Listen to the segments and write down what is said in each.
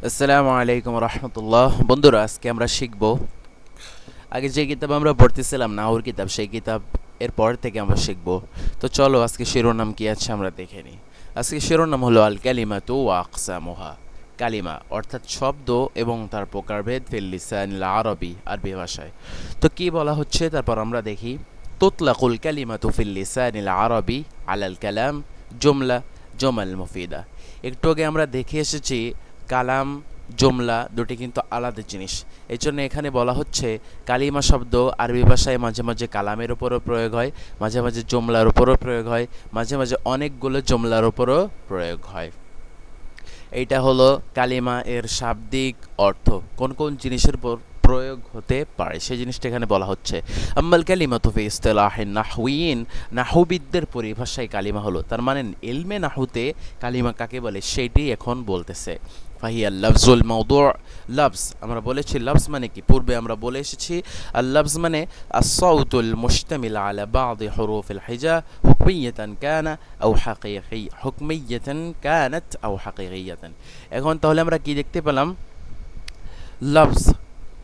আসসালামু আলাইকুম রহমতুল্লাহ। বন্ধুরা, আজকে আমরা শিখব আগে যে কিতাব আমরা পড়তেছিলাম নাহুর কিতাব, সেই কিতাব এর পর থেকে আমরা শিখব। তো চলো আজকে শিরোনাম কি আছে আমরা দেখে নিই। আজকে শিরোনাম হলো আল কালিমাতু ওয়া আকসামুহা। কালিমা অর্থাৎ শব্দ এবং তার প্রকারভেদ ফিল লিসানিল আরবি, আরবি ভাষায়। তো কি বলা হচ্ছে তারপর আমরা দেখি। তুতলাকুল কালিমাতু ফিল লিসানিল আরবি আলাল কালাম জুমলা জমাল মুফিদা। একটু আগে আমরা দেখে এসেছি কালাম জুমলা দুটি কিন্তু আলাদা জিনিস। এই জন্য এখানে বলা হচ্ছে কালিমা শব্দ আরবি ভাষায় মাঝে মাঝে কালামের উপরও প্রয়োগ হয়, মাঝে মাঝে জুমলার উপরও প্রয়োগ হয়, মাঝে মাঝে অনেকগুলো জুমলার উপরও প্রয়োগ হয়। এইটা হলো কালিমা এর শাব্দিক অর্থ, কোন কোন জিনিসের উপর প্রয়োগ হতে পারে সেই জিনিসটা এখানে বলা হচ্ছে। আম্মাল কালিমাতু ফি ইসতিলাহিন নাহউইয়িন, নাহবিদদের পরিভাষায় কালিমা হলো, তার মানে ইলমে নাহুতে কালিমা কাকে বলে সেটি এখন বলতেছে। ফাহিয়া লাফজুল মাউদু। লাফজ আমরা বলেছি, লাফজ মানে কি পূর্বে আমরা বলে এসেছি। আর লাফজ মানে আস-সাউতুল মুশতামিল আলা বাদি হুরুফিল হিজা হুকমিয়াতান কানা আও হাকিকি, হুকমিয়াতান কানাত আও হাকিকিয়াতান। এখন তাহলে আমরা কি দেখতে পেলাম? লাফজ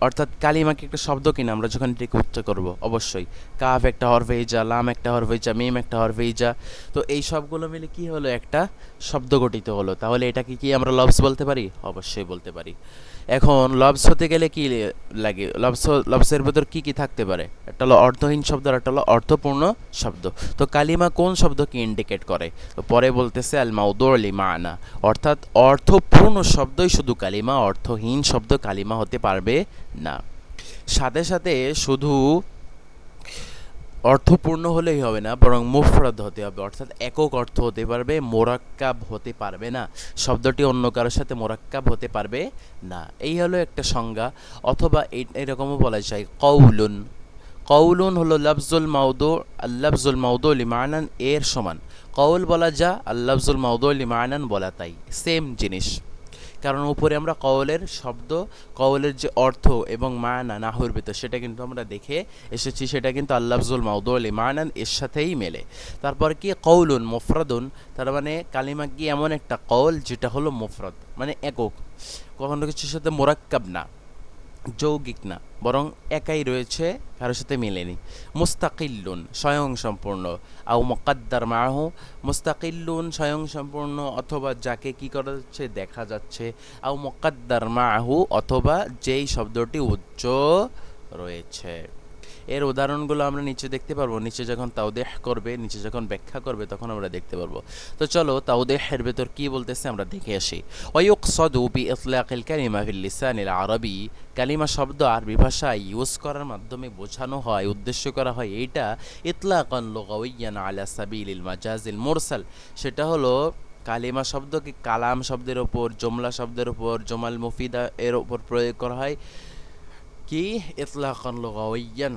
অর্থাৎ কালিমাকে একটা শব্দ কিনা আমরা যখন এটিকে উচ্চারণ করব, অবশ্যই কাফ একটা হরফে ইজা, লাম একটা হরফে ইজা, মিম একটা হরফে ইজা। তো এই সবগুলো মিলে কি হলো? একটা শব্দ গঠিত হলো। তাহলে এটাকে কি আমরা লফজ বলতে পারি? অবশ্যই বলতে পারি। এখন লফজ হতে গেলে কি লাগে? লফজের ভেতর কি কি থাকতে পারে? একটা হলো অর্থহীন শব্দ আর একটা হলো অর্থপূর্ণ শব্দ। তো কালিমা কোন শব্দকে ইন্ডিকেট করে? তো পরে বলতেছে আল মাউদু লি মানা, অর্থাৎ অর্থপূর্ণ শব্দই শুধু কালিমা, অর্থহীন শব্দ কালিমা হতে পারবে না। সাথে সাথে শুধু অর্থপূর্ণ হলেই হবে না, বরং মুফরাদ হতে হবে, অর্থাৎ একক অর্থ হতে পারবে, মোরাক্কাব হতে পারবে না। শব্দটি অন্য কারোর সাথে মোরাক্কাব হতে পারবে না। এই হলো একটা সংজ্ঞা। অথবা এরকমও বলা যায় কওলুন। কওলুন হলো লাফজুল মাউদু, আল্লাফজুল মাউদু লিমানান এর সমান। কওল বলা যা, আল্লাফজুল মাউদু লিমানান বলা তাই, সেম জিনিস। কারণ উপরে আমরা কওলের শব্দ, কওলের যে অর্থ এবং মানা নাহুর ভিতর সেটা কিন্তু আমরা দেখে এসেছি, সেটা কিন্তু আল্লাফজুল মাউদু লিমানান এর সাথেই মেলে। তারপর কি কওলুন মুফরাদুন, তার মানে কালিমা কি এমন একটা কওল যেটা হলো মুফরাদ, মানে একক, কখনো কিছুর সাথে মোরাক্কাব না, যৌগিক না, বরং একাই রয়েছে, কারোর সাথে মেলেনি। মুস্তাকিল্লুন স্বয়ংসম্পূর্ণ, আও মুকাদ্দার মাহু। মুস্তাকিল্লুন স্বয়ংসম্পূর্ণ, অথবা যাকে কি করা যাচ্ছে দেখা যাচ্ছে। আও মুকাদ্দার মাহু, অথবা যেই শব্দটি উচ্চ রয়েছে। এর উদাহরণগুলো আমরা নিচে দেখতে পারবো, নিচে যখন তাওদেহ করবে, নিচে যখন ব্যাখ্যা করবে তখন আমরা দেখতে পারবো। তো চলো তাওদেহের ভেতর কি বলতেছে আমরা দেখে আসি। ওয়ায়ুকসাদু বিইতলাকিল কালিমা ফিল লিসানিল আরবি, কালিমা শব্দ আরবি ভাষায় ইউজ করার মাধ্যমে বোঝানো হয়, উদ্দেশ্য করা হয় এইটা ইতলাকান লুগাওয়িয়ান আলা সাবিলিল মাজাজিল মুরসাল। সেটা হলো কালিমা শব্দকে কালাম শব্দের ওপর, জমলা শব্দের ওপর, জমাল মুফিদা এর ওপর প্রয়োগ করা হয়। কি ইতলাকান লুগাওয়িয়ান,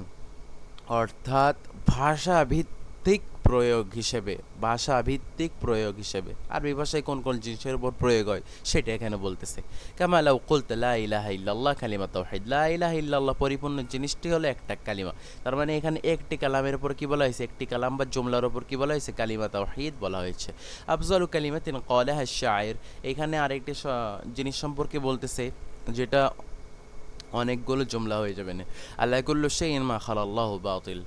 অর্থাৎ ভাষাভিত্তিক প্রয়োগ হিসেবে, ভাষাভিত্তিক প্রয়োগ হিসেবে আরবি ভাষায় কোন কোন জিনিসের উপর প্রয়োগ হয় সেটা এখানে বলতেছে। কামা লাউ কুলতা লা ইলাহা ইল্লাল্লাহ কালিমা তাওহীদ, লা ইলাহা ইল্লাল্লাহ পরিপূর্ণ জিনিসটি হলো একটা কালিমা। তার মানে এখানে একটি কালামের উপর কি বলা হয়েছে? একটি কালাম বা জুমলার উপর কি বলা হয়েছে? কালিমা তাওহীদ বলা হয়েছে। আফজালু কালিমাতিন ক্বালাহা আশ-শাইর, এখানে আরেকটি জিনিস সম্পর্কে বলতেছে যেটা অনেকগুলো জুমলা হয়ে যাবে না। আলা কুল্লু শাইইন মা খালাল্লাহু বাতিল,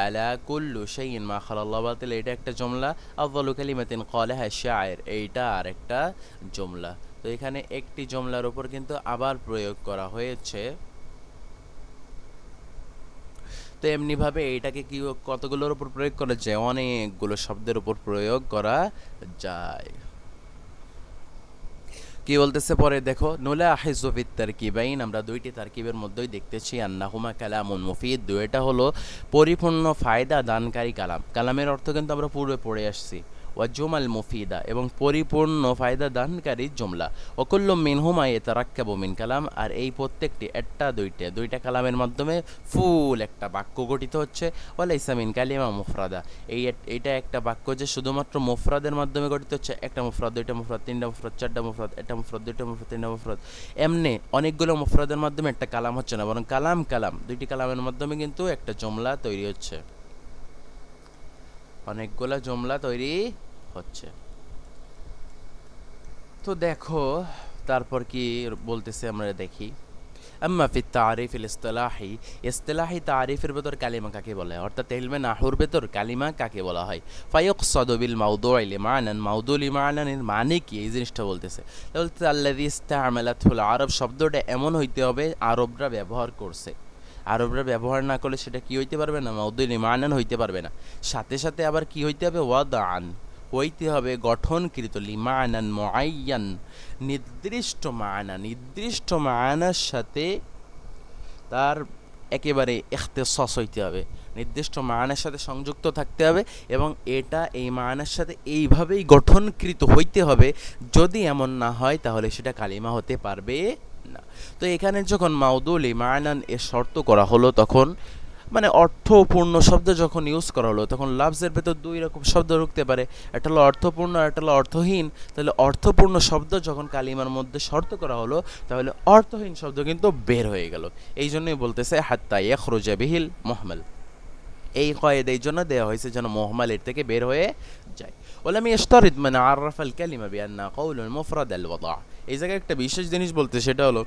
আলা কুল্লু শাইইন মা খালাল্লাহু বাতিল এটা একটা জুমলা। আফযালু কালিমাতিন ক্বালাহা শায়ের এইটা আরেকটা জুমলা। তো এখানে একটি জুমলার উপর কিন্তু আবার প্রয়োগ করা হয়েছে। তো এমনিভাবে এইটাকে কি কতগুলোর উপর প্রয়োগ করা যায়? অনেকগুলো শব্দের উপর প্রয়োগ করা যায়। কি বলতেছে পরে দেখো, নুলা আহিজু ফিত তারকিবাইন, আমরা দুইটি তারকিবের মধ্যেই দেখতেছি আন্নাহুমা কালামুন মুফিদ, দুইটা হলো পরিপূর্ণ ফায়দা দানকারী কালাম। কালামের অর্থ কিন্তু আমরা পূর্বে পড়ে আসছি। ওয়া জুমাল মুফিদা, এবং পরিপূর্ণ ফায়দা দানকারী জুমলা। ওকুল্লু মিনহুমা ইয়াতারাক্কাবু মিন কালাম, আর এই প্রত্যেকটি একটা দুইটা কালামের মাধ্যমে ফুল একটা বাক্য গঠিত হচ্ছে। ওয়ালাইসা মিন কালিমা মুফরাদা, এইটা একটা বাক্য যে শুধুমাত্র মুফরাদের মাধ্যমে গঠিত হচ্ছে। একটা মুফরাদ, দুইটা মুফরাদ, তিনটা মুফরাদ, চারটা মুফরাদ, একটা মুফরাদ, দুইটা মুফরাদ, তিনটা মুফরাদ, এমনি অনেকগুলো মুফরাদের মাধ্যমে একটা কালাম হচ্ছে না, বরং কালাম কালাম দুইটি কালামের মাধ্যমে কিন্তু একটা জুমলা তৈরি হচ্ছে, অনেকগুলা জুমলা তৈরি হচ্ছে। তো দেখো তারপর কি বলতেছে আমরা দেখি। আম্মা ফি তারিফ ইসতিলাহি, ইসতিলাহি তারিফের ভেতর কালিমা কাকে বলা হয়, অর্থাৎ ইলমে নাহুর ভেতর কালিমা কাকে বলা হয়। ফায়ুকসাদু বিল মাউদুই লিমানান, মাউদু লিমানানের মানে কি এই জিনিসটা বলতেছে। বলতে আল্লাযী ইসতা'মালাতুল আরব, শব্দটা এমন হইতে হবে আরবরা ব্যবহার করছে। আরবরা ব্যবহার না করলে সেটা কি হইতে পারবে না, মাউদু লিমানান হইতে পারবে না। সাথে সাথে আবার কি হইতে হবে, ওয়াদাআন হইতে হবে গঠনকৃত, লিমানান মুআয়্যান নির্দিষ্ট মানা, নির্দিষ্ট মানার সাথে তার একেবারে ইখতিসাস হইতে হবে, নির্দিষ্ট মানার সাথে সংযুক্ত থাকতে হবে এবং এটা এই মানার সাথে এইভাবেই গঠনকৃত হইতে হবে। যদি এমন না হয় তাহলে সেটা কালিমা হতে পারবে না। তো এখানে যখন মাউদুল ইমানান এর শর্ত করা হলো, তখন মানে অর্থপূর্ণ শব্দ যখন ইউজ করা হলো, তখন লাফজের ভেতর দুই রকম শব্দ ঢুকতে পারে, একটা হলো অর্থপূর্ণ আর একটা হলো অর্থহীন। তাহলে অর্থপূর্ণ শব্দ যখন কালিমার মধ্যে শর্ত করা হলো, তাহলে অর্থহীন শব্দ কিন্তু বের হয়ে গেল। এই জন্যই বলতেছে হাত্তা ইয়াখরুজা বিহিল মুহমাল, এই কয়েদ এই জন্য দেওয়া হয়েছে যেন মুহমাল এর থেকে বের হয়ে যায়। ওলাম ইশতারিদ মান আরাফাল কালিমা বিআন্না কাউলুল মুফরাদ আল ওয়াদা, এই জায়গায় একটা বিশেষ জিনিস বলতে, সেটা হলো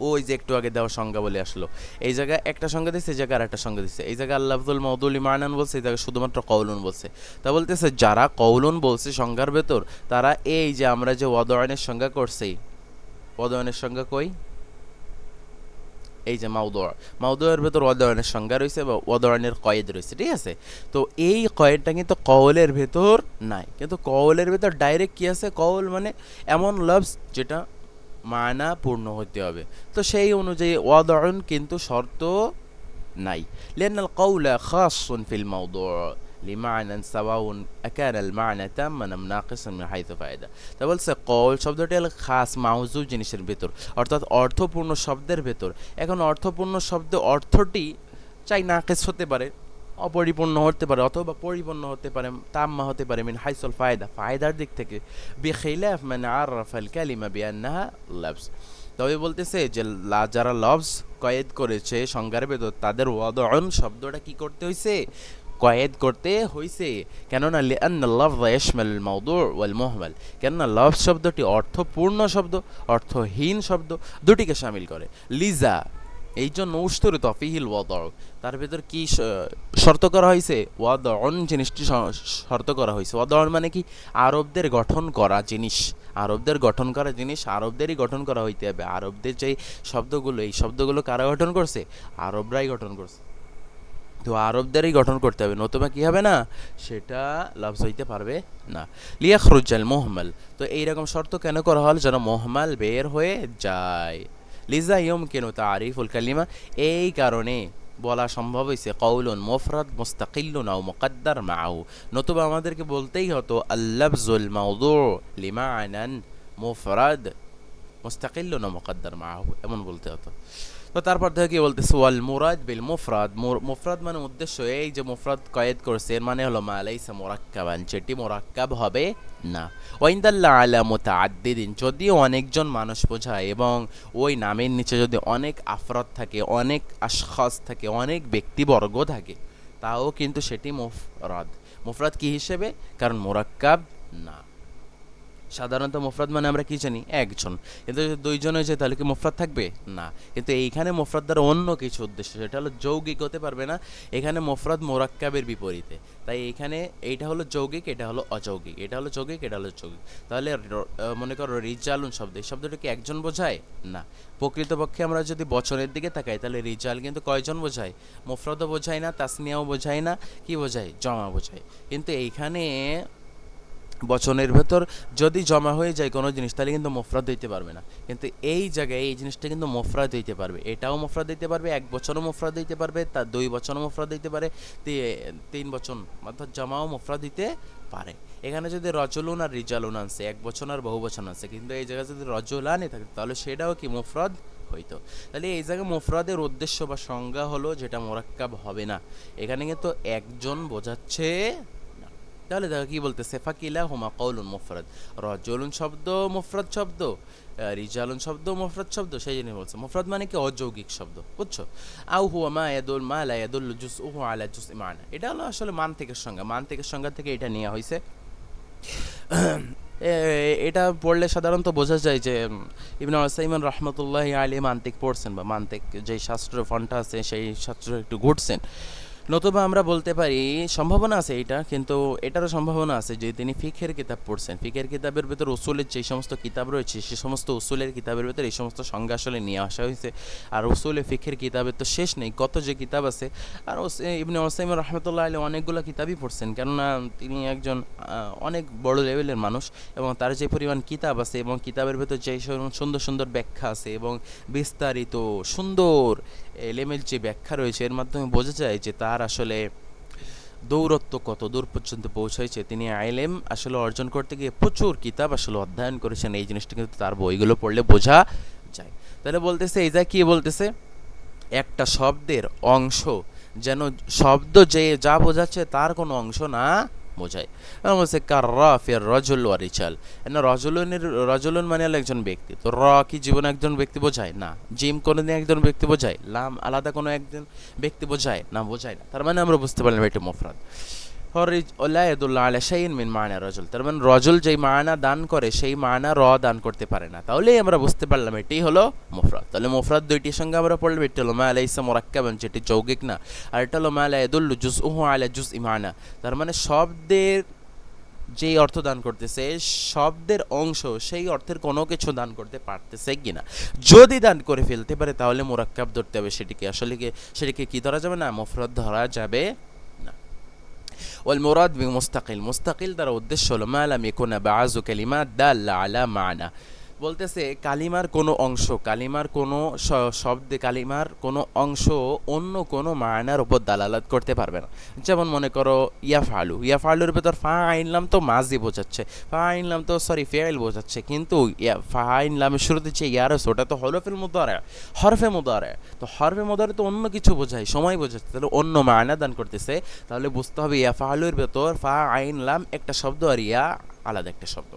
ওই যে একটু আগে দেওয়া সংজ্ঞা বলে আসলো, এই জায়গায় একটা সংজ্ঞা দিচ্ছে, এই জায়গায় আরেকটা সংজ্ঞা দিচ্ছে। এই জায়গায় আল্লাফজুল মাউদুল ইমানান বলছে, এই জায়গায় শুধুমাত্র কওলুন বলছে। তা বলতেছে যারা কওলুন বলছে সংজ্ঞার ভেতর, তারা এই যে আমরা যে ওয়াদআনের সংজ্ঞা করছি, ওয়াদআনের সংজ্ঞা কই, এই যে মাউদুয়ের ভেতর ওয়াদআনের সংজ্ঞা রয়েছে বা ওয়াদআনের কয়েদ রয়েছে, ঠিক আছে। তো এই কয়েদটা কিন্তু কওলের ভেতর নাই, কিন্তু কওলের ভেতর ডাইরেক্ট কি আছে, কওল মানে এমন লফজ যেটা মানা পূর্ণ হতে হবে। তো সেই অনুযায়ী ওয়াদউন কিন্তু শর্ত নাই, লিআন্নাল কওলা খাসসুন ফিল মাওদু' লিমা'নান সাওয়াউন আকানা আল মা'না তাম্মান আম নাকিসান মিন হাইথু ফায়দা। তা বলছে কওল শব্দটি হলো খাস মাউজু জিনিসের ভেতর, অর্থাৎ অর্থপূর্ণ শব্দের ভেতর। এখন অর্থপূর্ণ শব্দ অর্থটি চাই নাকিস হতে পারে, অপরিপূর্ণ হতে পারে, অথবা পরিপূর্ণ হতে পারে, তাম্মা হতে পারে মিন হাইসুল ফায়দা, ফায়দার দিক থেকে। বিখিলাফ মান আরাফাল কালিমা বিআন্নাহা লাফজ, তবে বলতেছে যে যারা লফজ কয়েদ করেছে সংজ্ঞার ভেতর, তাদের ওয়াদউন শব্দটা কি করতে হইছে, কয়েদ করতে হইছে। কেননা লিআন্না লাফযা ইয়াশমালুল মাওদু' ওয়াল মুহমাল, কেননা লফজ শব্দটি অর্থপূর্ণ শব্দ, অর্থহীন শব্দ দুটিকে শামিল করে। লিজা এই জন্য উশতুরিত ফিহিল ওয়াদউ, তার ভেতর কি শর্ত করা হয়েছে, ওয়াদউন জিনিসটি শর্ত করা হয়েছে। ওয়াদউন মানে কি, আরবদের গঠন করা জিনিস, আরবদের গঠন করা জিনিস আরবদেরই গঠন করা হইতে হবে। আরবদের যে শব্দগুলো, এই শব্দগুলো কারা গঠন করছে, আরবরাই গঠন করছে। তো আরবদেরই গঠন করতে হবে, নতুবা কি হবে না, সেটা লফজ হইতে পারবে না। লিয়াখরুজাল মুহমাল, তো এইরকম শর্ত কেন করা হল, যেন মুহমাল বের হয়ে যায়। লিজা ইয়ুমকিনু তারিফুল কালিমা, এই কারণে বলা সম্ভব হয়েছে কওলুন মুফরাদ মুস্তাকিল্লুন আও মুকাদ্দার মাআহু, নতুবা আমাদেরকে বলতেই হতো আল-লাফজুল মাওদু' লিমা'নান মুফরাদ মুস্তাকিল্লুন আও মুকাদ্দার মাআহু, এমন বলতে হতো। তো তারপর থেকে কি বলতেছে, ওয়াল মুরাদ বিল মুফরাদ, মুফরাদ মানে উদ্দেশ্য, এই যে মুফরাদ কয়েদ করছে এর মানে হলো মা লাইসা মুরাক্কাবান, যেটি মুরাক্কাব হবে না। ওয়াইন দাল্লা আলা মুতাআদ্দিদিন, যদি অনেকজন মানুষ বোঝায় এবং ওই নামের নিচে যদি অনেক আফরাদ থাকে, অনেক আশখাস থাকে, অনেক ব্যক্তিবর্গ থাকে, তাও কিন্তু সেটি মুফরাদ। মুফরাদ কি হিসেবে, কারণ মুরাক্কাব না। সাধারণত মুফরাদ মানে আমরা কি জানি, একজন, কিন্তু যদি দুইজন হয়ে যায় তাহলে কি মুফরাদ থাকবে না। কিন্তু এইখানে মুফরাদ দ্বারা অন্য কিছু উদ্দেশ্য, সেটা হলো যৌগিক হতে পারবে না। এখানে মুফরাদ মুরাক্কাবের বিপরীতে, তাই এইখানে এইটা হলো যৌগিক, এটা হলো অযৌগিক, এটা হলো যৌগিক, এটা হলো যৌগিক। তাহলে মনে করো রিজালুন শব্দ, এই শব্দটা কি একজন বোঝায় না। প্রকৃতপক্ষে আমরা যদি বচনের দিকে তাকাই, তাহলে রিজাল কিন্তু কয়জন বোঝায়, মুফরাদও বোঝায় না, তাসনিয়াও বোঝায় না, কি বোঝায়, জমা বোঝায়। কিন্তু এইখানে বচনের ভেতর যদি জমা হয়ে যায় কোনো জিনিস, তাহলে কিন্তু মুফরাদ হইতে পারবে না। কিন্তু এই জায়গায় এই জিনিসটা কিন্তু মুফরাদ হইতে পারবে, এটাও মুফরাদ হইতে পারবে, এক বচনও মুফরাদ হইতে পারবে, তার দুই বচনও মুফরাদ হইতে পারে, তিন বচন অর্থাৎ জমাও মুফরাদ হইতে পারে। এখানে যদি রজুলুন আর রিজালুন আনছে, এক বচন আর বহু বচন আছে, কিন্তু এই জায়গায় যদি রজুলানই থাকে তাহলে সেটাও কি মুফরাদ হইতো। তাহলে এই জায়গায় মুফরাদের উদ্দেশ্য বা সংজ্ঞা হলো যেটা মুরাক্কাব হবে না। এখানে কিন্তু একজন বোঝাচ্ছে, তাহলে দেখো কি বলতেছে, ফাকিলা হুমা কওলুন মুফরাদ, রাজুলুন শব্দ মুফরাদ শব্দ, রিজালুন শব্দ মুফরাদ শব্দ, সেই জন্য বলছে মুফরাদ মানে কি অযৌগিক শব্দ, বুঝছো। আও হুয়া মা ইয়াদুল মা লা ইয়াদুল জুজউহু আলা জুজই মানা, এটা হলো আসলে মান্তিকের সংজ্ঞা, মান্তিকের সংজ্ঞা থেকে এটা নেওয়া হয়েছে। এটা পড়লে সাধারণত বোঝা যায় যে ইবনে উসাইমিন রহমতুল্লাহি আলাইহি মান্তিক পড়ছেন বা মান্তিক যেই শাস্ত্র ফন্টা আছে সেই শাস্ত্র একটু ঘুরছেন। নতুবা আমরা বলতে পারি সম্ভাবনা আছে এটা, কিন্তু এটারও সম্ভাবনা আছে যে তিনি ফিকহের কিতাব পড়ছেন, ফিকহের কিতাবের ভেতর উসুলের যে সমস্ত কিতাব রয়েছে সে সমস্ত উসুলের কিতাবের ভেতর এই সমস্ত সংজ্ঞা আসলে নিয়ে আসা হয়েছে। আর উসুলে ফিকহের কিতাবের তো শেষ নেই, কত যে কিতাব আছে। আর ইবনে উসাইমিন রহমতুল্লাহ আলাইহি অনেকগুলো কিতাবই পড়ছেন, কেননা তিনি একজন অনেক বড় লেভেলের মানুষ, এবং তার যে পরিমাণ কিতাব আছে এবং কিতাবের ভেতর যে সুন্দর সুন্দর ব্যাখ্যা আছে এবং বিস্তারিত সুন্দর এলেমের যে ব্যাখ্যা রয়েছে, এর মাধ্যমে বোঝা যায় যে তার আসলে দৌরত্ব কত দূর পর্যন্ত পৌঁছাইছে। তিনি আইলেম আসলে অর্জন করতে গিয়ে প্রচুর কিতাব আসলে অধ্যয়ন করেছেন, এই জিনিসটা কিন্তু তার বইগুলো পড়লে বোঝা যায়। তাহলে বলতেছে এই যা কি বলতেছে, একটা শব্দের অংশ যেন শব্দ যে যা বোঝাচ্ছে তার কোনো অংশ না বোঝায়। বলছে কার্রাফের রজল ওয়ারিচাল, না রজলুন মানে হলো একজন ব্যক্তি, তো র কি জীবনে একজন ব্যক্তি বোঝায় না, জিম কোনোদিন একজন ব্যক্তি বোঝায়, লাম আলাদা কোনো একজন ব্যক্তি বোঝায় না, বোঝায় না। তার মানে আমরা বুঝতে পারলাম এটা মুফরাদ। মিন মানা রজল, তার মানে রজল যেই মানা দান করে সেই মানা র দান করতে পারে না, তাহলেই আমরা বুঝতে পারলাম এটাই হলো মুফরাদ। তাহলে মুফরাদ দুইটির সঙ্গে আমরা পড়লাম, এটা হলো মা লাইসা মুরাক্কাবান যেটি যৌগিক না, আর এটা হলো মা লা ইয়াদুল্লু জুজউহু আলা জুজই মানা, তার মানে শব্দের যেই অর্থ দান করতেছে শব্দের অংশ সেই অর্থের কোনো কিছু দান করতে পারতেছে কিনা, যদি দান করে ফেলতে পারে তাহলে মুরাক্কাব ধরতে হবে, সেটিকে কি ধরা যাবে না, মুফরাদ ধরা যাবে না। ওয়াল মুরাদ বিমুস্তাকিল, মুস্তাকিল দ্বারা উদ্দেশ্য হলো মা লাম ইয়াকুনা বা'যু কালিমাত দাল্লা আলা মানা, বলতেছে কালিমার কোনো অংশ, কালিমার কোনো শব্দে কালিমার কোনো অংশ অন্য কোনো মায়নার উপর দালালাত করতে পারবে না। যেমন মনে করো ইয়াফআলু, ইয়াফআলুর ভেতর ফাইনলাম তো মাজি বোঝাচ্ছে, ফাইনলাম তো ফেইল বোঝাচ্ছে, কিন্তু ফাইনলামের শুরুতে যে ইয়ার আছে ওটা তো হরফে মুদারে, তো হরফে মুদারে তো অন্য কিছু বোঝায়, সময় বোঝাচ্ছে, তাহলে অন্য মায়না দান করতেছে। তাহলে বুঝতে হবে ইয়াফআলুর ভেতর ফাইনলাম একটা শব্দ আর ইয়া আলাদা একটা শব্দ,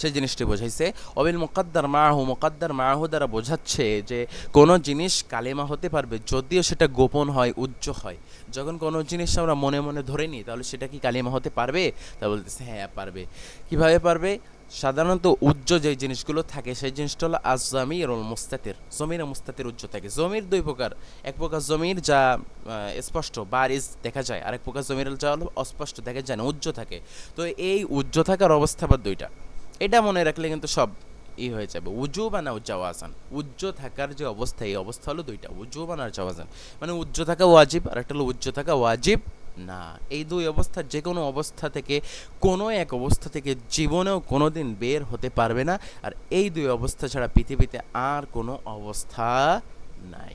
সেই জিনিসটি বোঝাইছে। অবিল মুকাদ্দার মাহু, মুকাদ্দার মাহু দ্বারা বোঝাচ্ছে যে কোনো জিনিস কালেমা হতে পারবে যদিও সেটা গোপন হয়, উজ্জ্ব হয়। যখন কোনো জিনিস আমরা মনে মনে ধরে নিই তাহলে সেটা কি কালেমা হতে পারবে, তা বলতেছে হ্যাঁ পারবে। কিভাবে পারবে? সাধারণত উজ্জ্ব যে জিনিসগুলো থাকে সেই জিনিসটা হলো আজ-জামির ও মুস্তাতির, জমির ও মুস্তাতির উজ্জ্ব থাকে। জমির দুই প্রকার, এক প্রকার জমির যা স্পষ্ট বারিজ দেখা যায়, আরেক প্রকার জমির যা হলো অস্পষ্ট দেখা যায় না, উজ্জ্ব থাকে। তো এই উজ্জ্ব থাকার অবস্থা বা দুইটা, এটা মনে রাখলে কিন্তু সব হয়ে যাবে। উজুবান আর জাওয়াজান, উজ্জ্ব থাকার যে অবস্থা, এই অবস্থা হলো দুইটা, উজুবান আর জাওয়াজান, মানে উজ্জ্ব থাকা ওয়াজিব আর একটা হলো উজ্জ্ব থাকা ওয়াজিব না। এই দুই অবস্থা যে কোনো অবস্থা থেকে, কোনো এক অবস্থা থেকে জীবনেও কোনো দিন বের হতে পারবে না, আর এই দুই অবস্থা ছাড়া পৃথিবীতে আর কোনো অবস্থা নাই।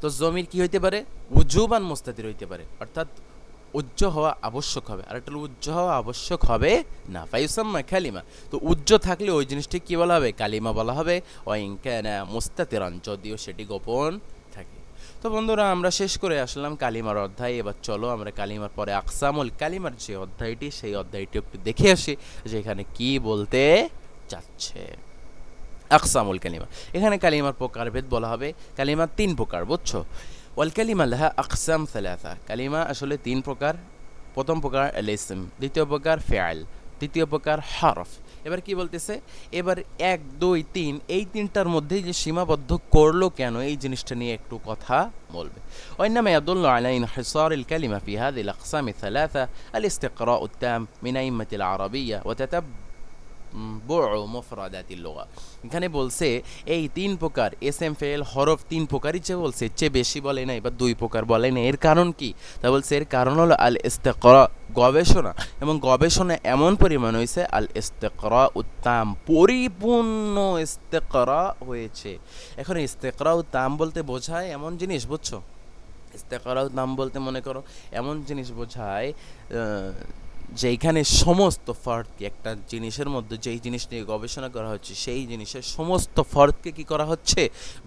তো জমির কি হইতে পারে? উজুবান মুস্তাতির হইতে পারে, অর্থাৎ উজ্জ্ব হওয়া আবশ্যক হবে, আর একটা উজ্জ্ব হওয়া আবশ্যক হবে না। ফায়ুসাম্মা কালিমা, তো উজ্জ্ব থাকলে ওই জিনিসটি কি বলা হবে? কালিমা বলা হবে। ওয়াইন কানা মুস্তাতিরান, যদিও সেটি গোপন থাকে। তো বন্ধুরা, আমরা শেষ করে আসলাম কালিমার অধ্যায়। এবার চলো আমরা কালিমার পরে আকসামুল কালিমার যে অধ্যায়টি, সেই অধ্যায়টি একটু দেখে আসি যে এখানে কি বলতে চাচ্ছে। আকসামুল কালিমা, এখানে কালিমার প্রকারভেদ বলা হবে। কালিমা তিন প্রকার, বুঝছো? ওয়াল কালিমা লাহা আকসাম সালাসা, কালিমা আসলে তিন প্রকার। প্রথম প্রকার আল ইসম, দ্বিতীয় প্রকার ফিআল, তৃতীয় প্রকার হরফ। এবার কি বলতেছে? এবার 1 2 3 এই তিনটার মধ্যেই যে সীমাবদ্ধ করলো কেন, এই জিনিসটা নিয়ে একটু কথা বলবে। ওয়াইন্নামা ইয়াদুল্লু আলা ইনহিসারিল কালিমা ফি হাযিহিল আকসাম সালাসা আল ইস্তিকরাউ আত-তাম মিন আইম্মাতিল আরাবিয়্যা ওয়া মুফরাদাতিল লুগা। এখানে বলছে এই তিন প্রকার এসএম ফেল হরফ তিন প্রকারই যে বলছে, চেয়ে বেশি বলে নাই বা দুই প্রকার বলে নাই। এর কারণ কি? তা বলছে এর কারণ হলো আল ইস্তিকরা, গবেষণা, এবং গবেষণা এমন পরিমাণ হয়েছে আল ইস্তিকরা উত্তাম, পরিপূর্ণ ইস্তিকরা হয়েছে। এখন ইস্তিকরা উত্তাম বলতে বোঝায় এমন জিনিস, বুঝছো? ইস্তিকরা উত্তাম বলতে মনে করো এমন জিনিস বোঝায় যেইখানে সমস্ত ফর্দকে, একটা জিনিসের মধ্যে যেই জিনিস নিয়ে গবেষণা করা হচ্ছে সেই জিনিসের সমস্ত ফর্দকে কি করা হচ্ছে?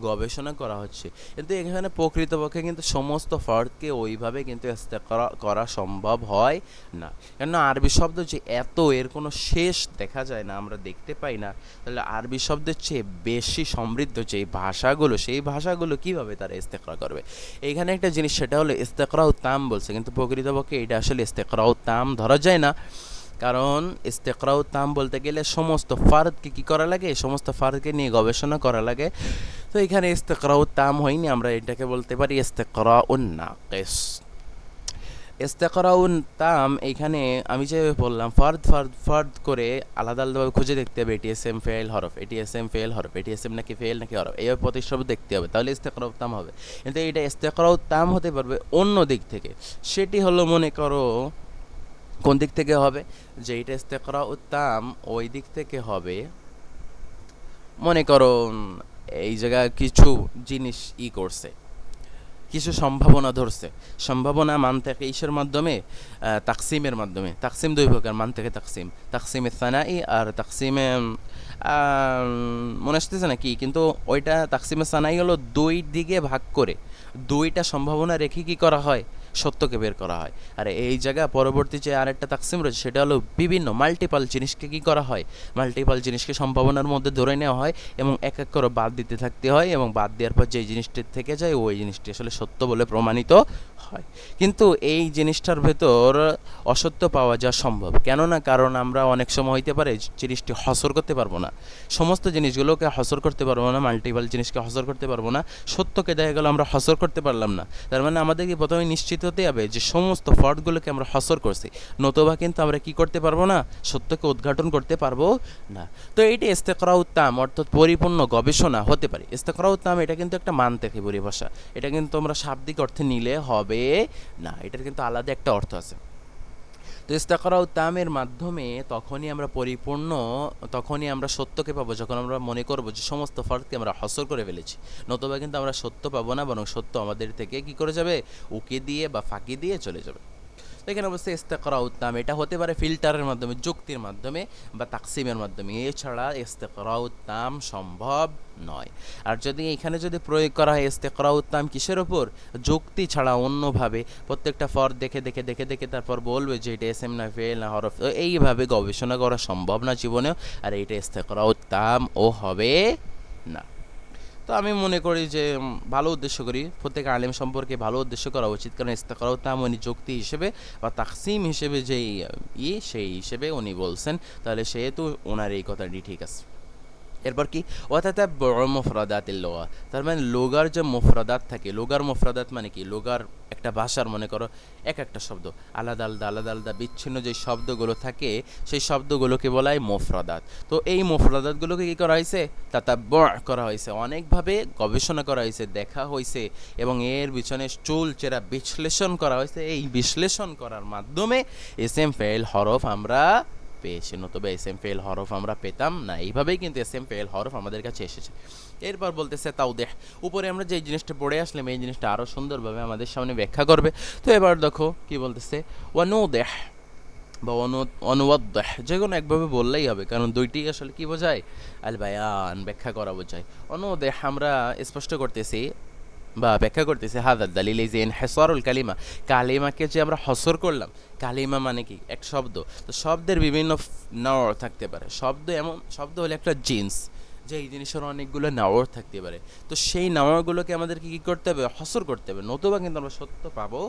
গবেষণা করা হচ্ছে। কিন্তু এখানে প্রকৃতপক্ষে কিন্তু সমস্ত ফর্দকে ওইভাবে কিন্তু ইস্তেকরা করা সম্ভব হয় না, কেন আরবি শব্দ যে এত, এর কোনো শেষ দেখা যায় না, আমরা দেখতে পাই না। তাহলে আরবি শব্দের চেয়ে বেশি সমৃদ্ধ যেই ভাষাগুলো, সেই ভাষাগুলো কীভাবে তারা ইস্তেকরা করবে? এইখানে একটা জিনিস, সেটা হলো ইস্তেকরাউ তাম বলছে, কিন্তু প্রকৃতপক্ষে এটা আসলে ইস্তেকরাউ তাম ধরা যায় না। কারণ ইস্তেকরাউ তাম বলতে গেলে সমস্ত ফারদকে কি করা লাগে, সমস্ত ফারদকে নিয়ে গবেষণা করা লাগে। তো এখানে ইস্তেকরাউ তাম হয়নি, আমরা এটাকে বলতে পারি ইস্তেকরাউন নাকিস। ইস্তেকরাউন তাম এখানে আমি যে বললাম ফার্দ ফার্দ ফার্দ করে আলাদা আলাদাভাবে খুঁজে দেখতে হবে এটি এস এম ফেল হরফ, এটি এস এম ফেল হরফ, এটি এস এম নাকি ফেল নাকি হরফ, এইভাবে প্রতিশব্দ দেখতে হবে, তাহলে ইস্তেকরাউ তাম হবে। কিন্তু এটা ইস্তেকরাউ তাম হতে পারবে অন্য দিক থেকে, সেটি হলো মনে করো কোন দিক থেকে হবে, যে এটা ইস্তেকরাউ তাম ওই দিক থেকে হবে, মনে করো এই জায়গায় কিছু জিনিস করছে, কিছু সম্ভাবনা ধরছে, সম্ভাবনা মান থেকে ইসের মাধ্যমে, তাকসিমের মাধ্যমে। তাকসিম দুই প্রকার, মান থেকে তাকসিম, তাকসিমে সানাই আর তাকসিমে মনে আসতেছে না কি, কিন্তু ওইটা তাকসিমে সানাই হলো দুই দিকে ভাগ করে দুইটা সম্ভাবনা রেখে কি করা হয়, সত্যকে বের করা হয়। আর এই জায়গা পরবর্তী যে আরেকটা তাকসিম রয়েছে সেটা হলো বিভিন্ন মাল্টিপাল জিনিসকে কি করা হয়, মাল্টিপাল জিনিসকে সম্ভাবনার মধ্যে ধরে নেওয়া হয় এবং এক এক করে বাদ দিতে থাকতে হয়, এবং বাদ দেওয়ার পর যে জিনিসটি থেকে যায় ওই জিনিসটি আসলে সত্য বলে প্রমাণিত হয়। কিন্তু এই জিনিসটার ভেতর অসত্য পাওয়া যা সম্ভব, কেননা কারণ আমরা অনেক সময় হইতে পারে জিনিসটি হসর করতে পারবো না, সমস্ত জিনিসগুলোকে হসর করতে পারবো না, মাল্টিপাল জিনিসকে হসর করতে পারবো না, সত্যকে দেখা গেল আমরা হসর করতে পারলাম না। তার মানে আমাদেরকে প্রথমে নিশ্চিত হতে হবে যে সমস্ত ফর্দগুলোকে আমরা হসর করছি, নতুবা কিন্তু আমরা কি করতে পারবো না, সত্যকে উদ্ঘাটন করতে পারবো না। তো এইটি ইস্তেকরাউ তাম অর্থাৎ পরিপূর্ণ গবেষণা হতে পারে। ইস্তেকরাউ তাম এটা কিন্তু একটা মান থেকে পরিভাষা, এটা কিন্তু আমরা শাব্দিক অর্থে নিলে হবে না, এটার কিন্তু আলাদা একটা অর্থ আছে। তো ইস্তেকরাউ তামের মাধ্যমে তখনই আমরা পরিপূর্ণ, তখনই আমরা সত্যকে পাবো যখন আমরা মনে করবো যে সমস্ত ফর্দকে আমরা হসর করে ফেলেছি, নতুবা কিন্তু আমরা সত্য পাবো না, বরং সত্য আমাদের থেকে কি করে যাবে, উকি দিয়ে বা ফাঁকি দিয়ে চলে যাবে। তো এখানে অবশ্যই ইস্তেকরাউ তাম এটা হতে পারে ফিল্টারের মাধ্যমে, যুক্তির মাধ্যমে বা তাকসিমের মাধ্যমে, এছাড়া ইস্তেকরাউ তাম সম্ভব নয়। আর যদি এখানে যদি প্রয়োগ করা হয় ইস্তেকরাউ তাম কিসের ওপর, যুক্তি ছাড়া অন্যভাবে প্রত্যেকটা ফর্দ দেখে দেখে দেখে দেখে তারপর বলবে যে এটা এস এম না ফেল না হরফ, তো এইভাবে গবেষণা করা সম্ভব না জীবনেও, আর এইটা ইস্তেকরাউ তাম ও হবে না। তো আমি মনে করি যে ভালো উদ্দেশ্য করি, প্রত্যেক আলেম সম্পর্কে ভালো উদ্দেশ্য করা উচিত, কারণ ইস্তেকরাউ তাম উনি যুক্তি হিসেবে বা তাকসিম হিসেবে যেই সেই হিসেবে উনি বলছেন, তাহলে সেহেতু ওনার এই কথাটি ঠিক আছে। এরপর কি ওয়াতাতাব্বুউ মুফরাদাতিল লুগা, তার মানে লোগার যে মুফরাদাত থাকে, লোগার মুফরাদাত মানে কি, লোগার একটা ভাষার মনে করো এক একটা শব্দ আলাদা আলাদা আলাদা আলাদা বিচ্ছিন্ন যে শব্দগুলো থাকে সেই শব্দগুলোকে বলা হয় মুফরাদাত। তো এই মুফরাদাতগুলোকে কি করা হয়েছে, তাতাব্বুউ করা হয়েছে, অনেকভাবে গবেষণা করা হয়েছে, দেখা হয়েছে এবং এর পিছনে চুল চেরা বিশ্লেষণ করা হয়েছে। এই বিশ্লেষণ করার মাধ্যমে ইসম ফেল হরফ আমরা পেয়েছি, নতুবা এস এম ফেল হরফ আমরা পেতাম না। এইভাবেই কিন্তু এস এম ফেল হরফ আমাদের কাছে এসেছে। এরপর বলতেছে তাওদেহ, উপরে আমরা যে জিনিসটা পড়ে আসলাম এই জিনিসটা আরও সুন্দরভাবে আমাদের সামনে ব্যাখ্যা করবে। তো এবার দেখো কি বলতেছে, ওয়ানুদেহ বা অনুওয়াদ্দাহ, যে কোনো একভাবে বললেই হবে, কারণ দুইটি আসলে কি বোঝায়, আল বায়ান ব্যাখ্যা করা বোঝায়। অনুদেহ আমরা স্পষ্ট করতেছি বা ব্যাখ্যা করতেছে হাদাদ দালিল, এই যে ইনহিসারুল কালিমা, কালিমাকে যে আমরা হসর করলাম, কালিমা মানে কি এক শব্দ, তো শব্দের বিভিন্ন নাওর থাকতে পারে, শব্দ এমন শব্দ হলো একটা জিন্স, যে এই জিনিসের অনেকগুলো নাওর থাকতে পারে, তো সেই নাওরগুলোকে আমাদেরকে কী করতে হবে, হসর করতে হবে, নতুবা কিন্তু আমরা সত্য পাবো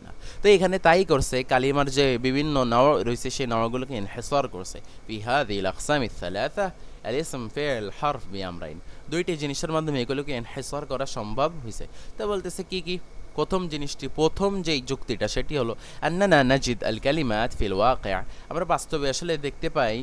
না। তো এখানে তাই করছে, কালিমার যে বিভিন্ন নাওর রয়েছে সেই নাওরগুলোকে ইনহিসার করছে, ফিহাদিল আকসামি সালাসা আল ইসম ফিল হরফ বিআমরাইন, দুইটি জিনিসের মাধ্যমে এগুলোকে ইনহিসার করা সম্ভব হয়েছে। তো বলতেছে কি কি, প্রথম জিনিসটি, প্রথম যেই যুক্তিটা সেটি হলো আন্নানা নাজিদ আল কালিমাত ফিল ওয়াকিআ, আমরা বাস্তবে আসলে দেখতে পাই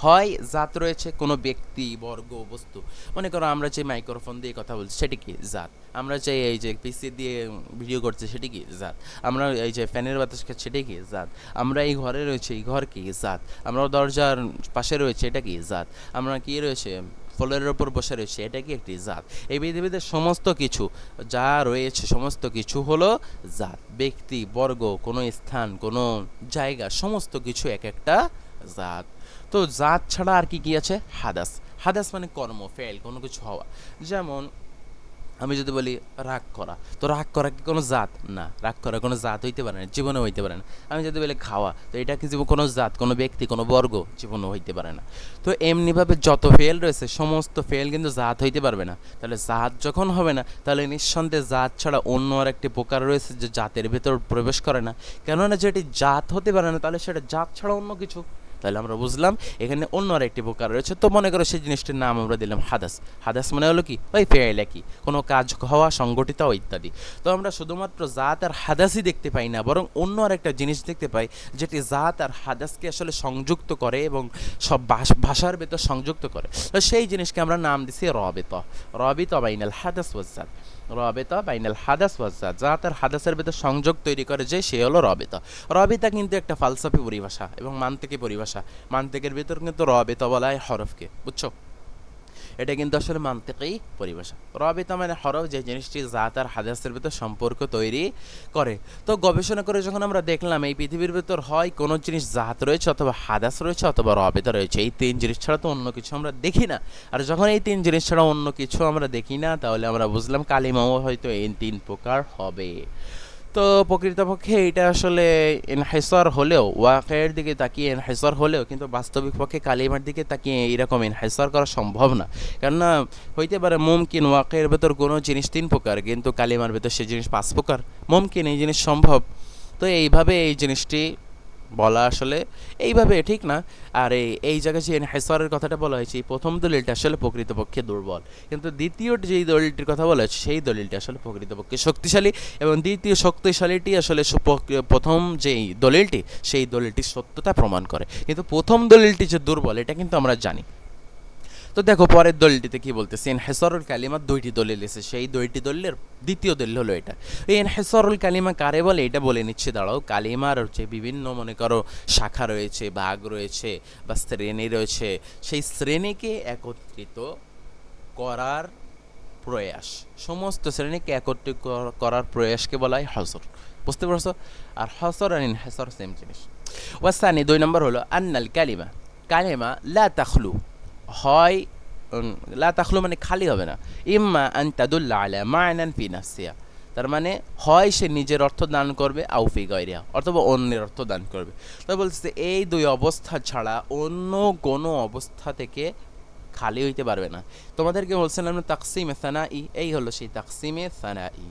হয় জাত রয়েছে কোনো ব্যক্তি বর্গ বস্তু, মনে করো আমরা যে মাইক্রোফোন দিয়ে কথা বলছি সেটি কি জাত, আমরা যে এই যে পিসি দিয়ে ভিডিও করছি সেটি কি জাত, আমরা এই যে ফ্যানের বাতাস খাচ্ছি সেটি কি জাত, আমরা এই ঘরে রয়েছে এই ঘর কি জাত, আমরা দরজার পাশে রয়েছে এটা কি জাত, আমরা কি রয়েছে ফলের ওপর বসে রয়েছে এটা কি একটি জাত। এই পৃথিবীতে সমস্ত কিছু যা রয়েছে সমস্ত কিছু হলো জাত, ব্যক্তি বর্গ কোনো স্থান কোনো জায়গা সমস্ত কিছু এক একটা জাত। তো জাত ছাড়া আর কি কি আছে, হাদাস, হাদাস মানে কর্ম ফেল, কোনো কিছু হওয়া, যেমন আমি যদি বলি রাগ করা, তো রাগ করা কি কোনো জাত? না, রাগ করা কোনো জাত হইতে পারে না, জীবনে হইতে পারে না। আমি যদি বলি খাওয়া, তো এটা কি কোনো জাত, কোনো ব্যক্তি, কোনো বর্গ? জীবনও হইতে পারে না। তো এমনিভাবে যত ফেল রয়েছে সমস্ত ফেল কিন্তু জাত হইতে পারবে না। তাহলে জাত যখন হবে না, তাহলে নিঃসন্দেহে জাত ছাড়া অন্য আর একটি প্রকার রয়েছে যে জাতের ভেতর প্রবেশ করে না। কেননা যেটি জাত হতে পারে না, তাহলে সেটা জাত ছাড়া অন্য কিছু। তাহলে আমরা বুঝলাম এখানে অন্য আর একটি প্রকার রয়েছে। তো মনে করো সেই জিনিসটির নাম আমরা দিলাম হাদাস। হাদাস মানে হলো কি? ওই ফেল, কি কোনো কাজ হওয়া, সংগঠিত হওয়া ইত্যাদি। তো আমরা শুধুমাত্র জাত আর হাদাসই দেখতে পাই না, বরং অন্য আর একটা জিনিস দেখতে পাই যেটি জাত আর হাদাসকে আসলে সংযুক্ত করে এবং সব ভাষার ভেতর সংযুক্ত করে। তো সেই জিনিসকে আমরা নাম দিছি রবিত। রবিত বাইনাল হাদাস ওয়াজ জাত। রবেতা বাইনাল হাদাস ওয়াজ জাত, জাত আর হাদাসের ভেতর সংযোগ তৈরি করে যে সে হলো রবেতা। রবিতা কিন্তু একটা ফালসাফি পরিভাষা এবং মান্তিকি পরিভাষা। মান্তিকের ভেতর কিন্তু রবেতা বলা হয় হরফকে, বুঝছো? এটা কিন্তু আসলে মান্তিকি পরিভাষা। রবিতা মানে হরফ, যে জিনিসটি জাত আর হাদাসের ভেতর সম্পর্ক তৈরি করে। তো গবেষণা করে যখন আমরা দেখলাম এই পৃথিবীর ভেতর হয় কোনো জিনিস জাত রয়েছে, অথবা হাদাস রয়েছে, অথবা রবিতা রয়েছে, এই তিন জিনিস ছাড়া তো অন্য কিছু আমরা দেখি না। আর যখন এই তিন জিনিস ছাড়া অন্য কিছু আমরা দেখি না, তাহলে আমরা বুঝলাম কালিমাও হয়তো এই তিন প্রকার হবে। তো প্রকৃতপক্ষে এটা আসলে এনহাইসার হলেও, ওয়াকের দিকে তাকিয়ে এনহাইসার হলেও, কিন্তু বাস্তবিক পক্ষে কালিমার দিকে তাকিয়ে এইরকম এনহাইসার করা সম্ভব না। কেননা হইতে পারে মুমকিন ওয়াকের ভেতর কোনো জিনিস তিন প্রকার, কিন্তু কালিমার ভেতর সেই জিনিস পাঁচ প্রকার। মুমকিন এই জিনিস সম্ভব। তো এইভাবে এই জিনিসটি বলা আসলে এইভাবে ঠিক না। আর এই জায়গায় যে এনহাইসারের কথাটা বলা হয়েছে, এই প্রথম দলিলটা আসলে প্রকৃতপক্ষে দুর্বল, কিন্তু দ্বিতীয় যেই দলিলটির কথা বলা হয়েছে সেই দলিলটা আসলে প্রকৃতপক্ষে শক্তিশালী, এবং দ্বিতীয় শক্তিশালীটি আসলে প্রথম যেই দলিলটি সেই দলিলটির সত্যতা প্রমাণ করে। কিন্তু প্রথম দলিলটি যে দুর্বল এটা কিন্তু আমরা জানি। তো দেখো পরের দলিলটিতে কি বলতেছে, এনহেসরুল কালিমার দুইটি দলিল এসে, সেই দুইটি দলিলের দ্বিতীয় দলিল হলো এটা। এই এনহেসরুল কালিমা কারে বলে এটা বলে নিচ্ছে। দাঁড়াও, কালিমার হচ্ছে বিভিন্ন মনে করো শাখা রয়েছে, ভাগ রয়েছে বা শ্রেণী রয়েছে, সেই শ্রেণীকে একত্রিত করার প্রয়াস, সমস্ত শ্রেণীকে একত্রিত করার প্রয়াসকে বলা হয় হজর। বুঝতে পারছো? আর হজর আর ইনহেসর সেম জিনিস। ওয়াসানি দুই নম্বর হলো আন্নাল কালিমা, কালিমা লা তাখলু হয়, লা তাখলু মানে খালি হবে না, ইম্মা আন তাদুল্লা আলা মা'নান ফি নাফসিহা, তার মানে হয় সে নিজের অর্থ দান করবে, আও ফি গায়রিহা, অথবা অন্যের অর্থ দান করবে। তো বলছে এই দুই অবস্থা ছাড়া অন্য কোনো অবস্থা থেকে খালি হইতে পারবে না। তোমাদেরকে বলছিলাম না তাকসিমে সানাই, এই হলো সেই তাকসিমে সানাই।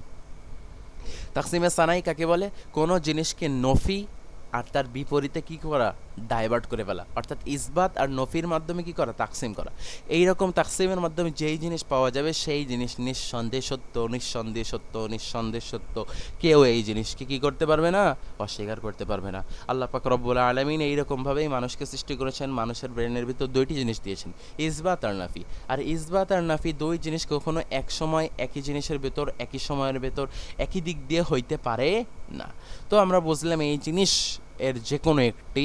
তাকসিমে সানাই কাকে বলে? কোনো জিনিসকে নফি আর তার বিপরীতে কি করা, ডাইভার্ট করে ফেলা, অর্থাৎ ইসবাত আর নফির মাধ্যমে কি করা, তাকসিম করা। এই রকম তাকসিমের মাধ্যমে যেই জিনিস পাওয়া যাবে সেই জিনিস নিঃসন্দেহ সত্য, নিঃসন্দেহ সত্য, নিঃসন্দেহ সত্য। কেউ এই জিনিসকে কি করতে পারবে না, অস্বীকার করতে পারবে না। আল্লাহ পাক রব্বুল আলামিন এইরকমভাবেই মানুষকে সৃষ্টি করেছেন, মানুষের ব্রেনের ভিতর দুইটি জিনিস দিয়েছেন, ইসবাত আর নাফি। আর ইসবাত আর নাফি দুই জিনিস কখনো এক সময় একই জিনিসের ভেতর, একই সময়ের ভেতর, একই দিক দিয়ে হইতে পারে না। তো আমরা বুঝলাম এই জিনিস এর যে কোনো একটি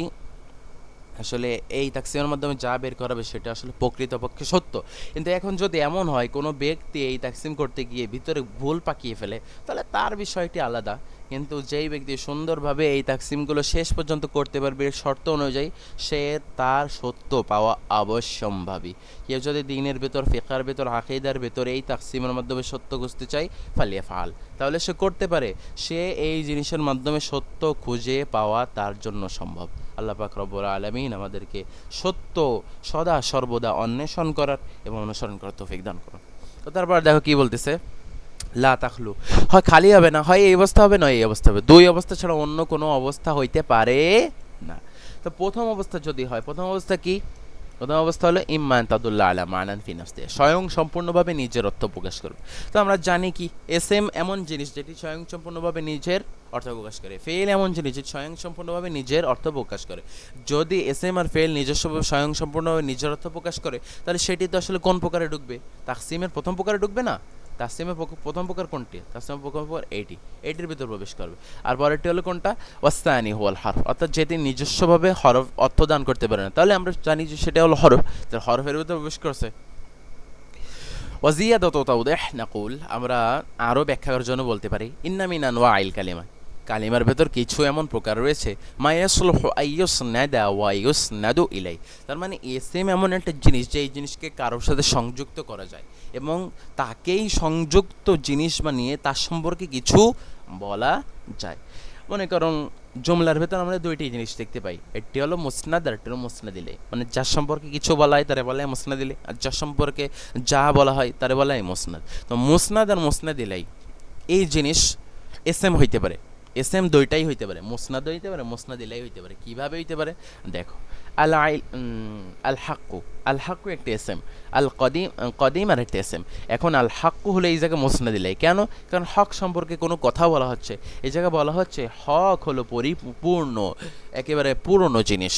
আসলে এই তাকসিমের মাধ্যমে যা বের করাবে সেটা আসলে প্রকৃতপক্ষে সত্য। কিন্তু এখন যদি এমন হয় কোনো ব্যক্তি এই তাকসিম করতে গিয়ে ভিতরে ভুল পাকিয়ে ফেলে, তাহলে তার বিষয়টি আলাদা। কিন্তু যেই ব্যক্তি সুন্দরভাবে এই তাকসিমগুলো শেষ পর্যন্ত করতে পারবে শর্ত অনুযায়ী, সে তার সত্য পাওয়া অবশ্যম্ভাবী। কেউ যদি দিনের ভেতর, ফিকার ভেতর, আকিদার ভেতর এই তাকসিমের মাধ্যমে সত্য খুঁজতে চায়, ফালিয়া ফাল, তাহলে সে করতে পারে। সে এই জিনিসের মাধ্যমে সত্য খুঁজে পাওয়া তার জন্য সম্ভব। আল্লাহ পাক রব্বুল আলামিন আমাদেরকে সত্য সদা সর্বদা অন্বেষণ করার এবং অনুসরণ করার তৌফিক দান করুন। তো তারপর দেখো কি বলতেছে, লা তাখলু, হয় খালি হবে না, হয় এই অবস্থা হবে, নয় এই অবস্থা হবে। দুই অবস্থা ছাড়া অন্য কোনো অবস্থা হইতে পারে না। তো প্রথম অবস্থা যদি হয়, প্রথম অবস্থা কি? প্রথম অবস্থা হলো ইম্মান তাদুল্লাহ আলা মানান ফি নাফসিহি, স্বয়ং সম্পূর্ণভাবে নিজের অর্থ প্রকাশ করবে। তো আমরা জানি কি এসএম এমন জিনিস যেটি স্বয়ং সম্পূর্ণভাবে নিজের অর্থ প্রকাশ করে, ফেল এমন জিনিস যেটি স্বয়ং সম্পূর্ণভাবে নিজের অর্থ প্রকাশ করে। যদি এসএম আর ফেল নিজস্বভাবে স্বয়ং সম্পূর্ণভাবে নিজের অর্থ প্রকাশ করে, তাহলে সেটি তো আসলে কোন প্রকারে ঢুকবে? তাকসিমের প্রথম প্রকারে ঢুকবে না। তাকসিমের প্রথম প্রকার কোনটি? তাকসিমের প্রথম প্রকার এইটির ভিতর প্রবেশ করবে। আর পরেরটি হলো কোনটা? ওয়াস্তানি হুয়াল হরফ, অর্থাৎ যেটি নিজস্বভাবে হরফ অর্থ দান করতে পারে না, তাহলে আমরা জানি যে সেটা হলো হরফ, তার হরফের ভিতর প্রবেশ করছে। ওয়াজিয়াদাতু তাওদীহ নাকুল, আমরা আরও ব্যাখ্যার জন্য বলতে পারি ইন্না মিন আনওয়াইল কালিমা, কালিমার ভেতর কিছু এমন প্রকার রয়েছে মা ইয়াসলুহু আইয়ুসনাদা ওয়া ইউসনাদু ইলাই, তার মানে এসএম এমন একটা জিনিস যে এই জিনিসকে কারোর সাথে সংযুক্ত করা যায় এবং তাকেই সংযুক্ত জিনিস বানিয়ে তার সম্পর্কে কিছু বলা যায়। মনে করুন জুমলার ভেতর আমরা দুইটি জিনিস দেখতে পাই, একটি হলো মুসনাদ আর একটি হলো মুসনাদ ইলাই। মানে যার সম্পর্কে কিছু বলা হয় তারে বলা হয় মুসনাদ ইলাই, আর যার সম্পর্কে যা বলা হয় তারে বলা হয় মুসনাদ। তো মুসনাদ আর মুসনাদ ইলাই এই জিনিস এসএম হইতে পারে, এসএম দুইটাই হইতে পারে, মুসনাদ হইতে পারে মুসনাদ ইলাই হইতে পারে। কিভাবে হইতে পারে দেখো, আল আইল আল হাক্কু, আল হাক্কু একটা এসএম, আল কদিম কদিম আর একটা এসএম। এখন আল হাক্কু হলে এই জায়গায় মুসনাদ ইলাই, কেন? কারণ হক সম্পর্কে কোনো কথা বলা হচ্ছে, এই জায়গায় বলা হচ্ছে হক হলো পরিপূর্ণ, একেবারে পুরনো জিনিস,